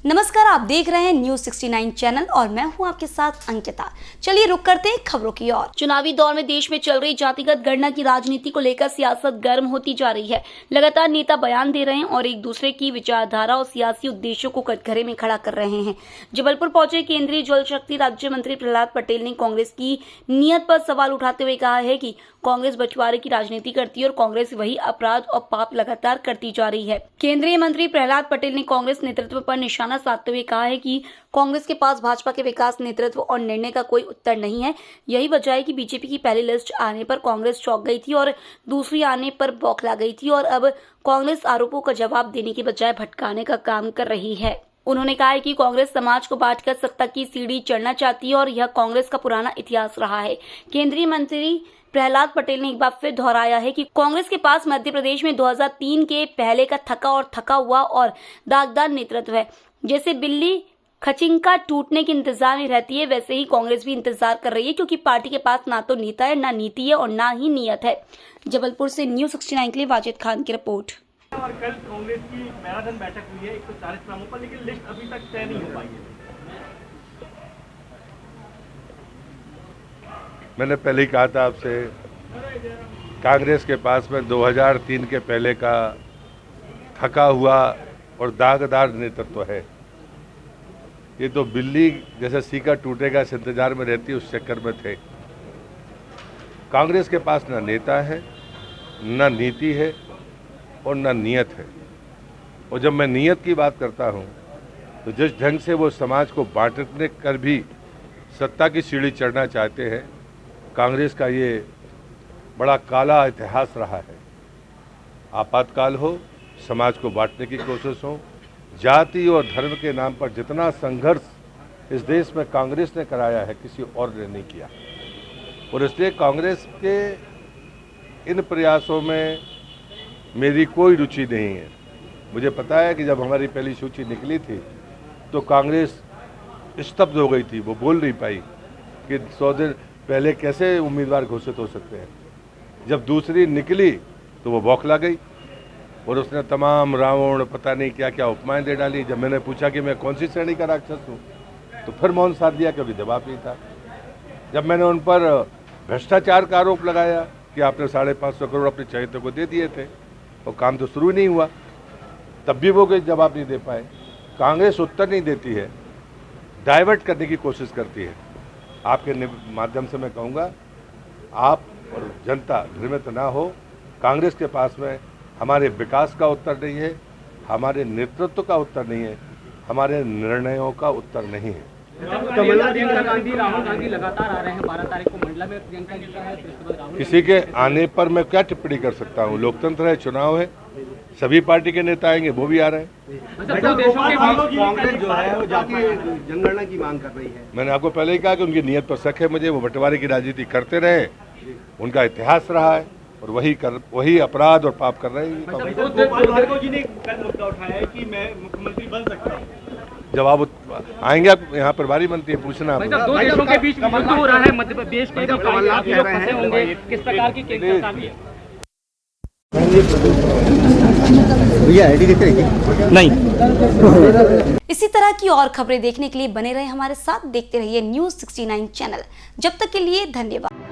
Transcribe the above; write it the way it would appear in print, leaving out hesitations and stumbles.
नमस्कार, आप देख रहे हैं न्यूज 69 चैनल और मैं हूं आपके साथ अंकिता। चलिए रुक करते हैं खबरों की ओर। चुनावी दौर में देश में चल रही जातिगत गणना की राजनीति को लेकर सियासत गर्म होती जा रही है। लगातार नेता बयान दे रहे हैं और एक दूसरे की विचारधारा और सियासी उद्देश्यों को कटघरे में खड़ा कर रहे हैं। जबलपुर पहुंचे केंद्रीय जल शक्ति राज्य मंत्री प्रहलाद पटेल ने कांग्रेस की नीयत पर सवाल उठाते हुए कहा है कि कांग्रेस बंटवारे की राजनीति करती है और कांग्रेस वही अपराध और पाप लगातार करती जा रही है। केंद्रीय मंत्री प्रहलाद पटेल ने कांग्रेस नेतृत्व पर निशाना साधते हुए कहा है कि कांग्रेस के पास भाजपा के विकास, नेतृत्व और निर्णय का कोई उत्तर नहीं है। यही वजह है कि बीजेपी की पहली लिस्ट आने पर कांग्रेस चौंक गई थी और दूसरी आने पर बौखला गई थी और अब कांग्रेस आरोपों का जवाब देने की बजाय भटकाने का काम कर रही है। उन्होंने कहा है कि कांग्रेस समाज को बांटकर सत्ता की सीढ़ी चढ़ना चाहती है और यह कांग्रेस का पुराना इतिहास रहा है। केंद्रीय मंत्री प्रहलाद पटेल ने एक बार फिर दोहराया है कि कांग्रेस के पास मध्य प्रदेश में 2003 के पहले का थका हुआ और दागदार नेतृत्व है। जैसे बिल्ली खचिंका टूटने के इंतजार में रहती है, वैसे ही कांग्रेस भी इंतजार कर रही है, क्योंकि पार्टी के पास ना तो नेता है, ना नीति है और ना ही नीयत है। जबलपुर से न्यूज 69 के लिए वाजिद खान की रिपोर्ट। और कल कांग्रेस की मैराथन बैठक हुई है 140 नामों पर, लेकिन लिस्ट अभी तक तय नहीं हो पाई है। मैंने पहले ही कहा था आपसे, कांग्रेस के पास में 2003 के पहले का थका हुआ और दागदार नेतृत्व है। ये तो बिल्ली जैसे सीका टूटेगा इस इंतजार में रहती है, उस चक्कर में थे। कांग्रेस के पास ना नेता है, ना नीति है और ना नीयत है। और जब मैं नीयत की बात करता हूँ तो जिस ढंग से वो समाज को बांटने कर भी सत्ता की सीढ़ी चढ़ना चाहते हैं, कांग्रेस का ये बड़ा काला इतिहास रहा है। आपातकाल हो, समाज को बांटने की कोशिश हो, जाति और धर्म के नाम पर जितना संघर्ष इस देश में कांग्रेस ने कराया है, किसी और ने नहीं किया। और इसलिए कांग्रेस के इन प्रयासों में मेरी कोई रुचि नहीं है। मुझे पता है कि जब हमारी पहली सूची निकली थी तो कांग्रेस स्तब्ध हो गई थी, वो बोल नहीं पाई कि 100 दिन पहले कैसे उम्मीदवार घोषित हो सकते हैं। जब दूसरी निकली तो वो बौखला गई और उसने तमाम रावण पता नहीं क्या क्या उपमाएं दे डाली। जब मैंने पूछा कि मैं कौन सी श्रेणी का राक्षस हूँ तो फिर मौन साध दिया, क्योंकि जवाब नहीं था। जब मैंने उन पर भ्रष्टाचार का आरोप लगाया कि आपने 550 करोड़ अपने चहेतों को दे दिए थे और काम तो शुरू नहीं हुआ, तब भी वो कोई जवाब नहीं दे पाए। कांग्रेस उत्तर नहीं देती है, डाइवर्ट करने की कोशिश करती है। आपके माध्यम से मैं कहूँगा, आप और जनता भ्रमित ना हो। कांग्रेस के पास में हमारे विकास का उत्तर नहीं है, हमारे नेतृत्व का उत्तर नहीं है, हमारे निर्णयों का उत्तर नहीं है। प्रियंका गांधी, राहुल गांधी लगातार आ रहे हैं। 12 तारीख को मंडला में प्रियंका जी का है। किसी के आने पर मैं क्या टिप्पणी कर सकता हूँ? लोकतंत्र है, चुनाव है, सभी पार्टी के नेता आएंगे, वो भी आ रहे हैं। कांग्रेस जो है वो जातीय जनगणना की मांग कर रही है। मैंने आपको पहले ही कहा कि उनकी नीयत पर शक है मुझे। वो बंटवारे की राजनीति करते रहे, उनका इतिहास रहा है और वही अपराध और पाप कर रहे हैं। भार्गव जी ने कल मुद्दा उठाया है कि मैं मुख्यमंत्री बन सकता हूँ। जवाब आएंगे आप यहाँ प्रभारी मंत्री, पूछना। दो देशों के बीच युद्ध हो रहा है, मध्य प्रदेश के फंसे होंगे, किस प्रकार की नहीं। इसी तरह की और खबरें देखने के लिए बने रहे हमारे साथ, देखते रहिए न्यूज 69 चैनल। जब तक के लिए धन्यवाद।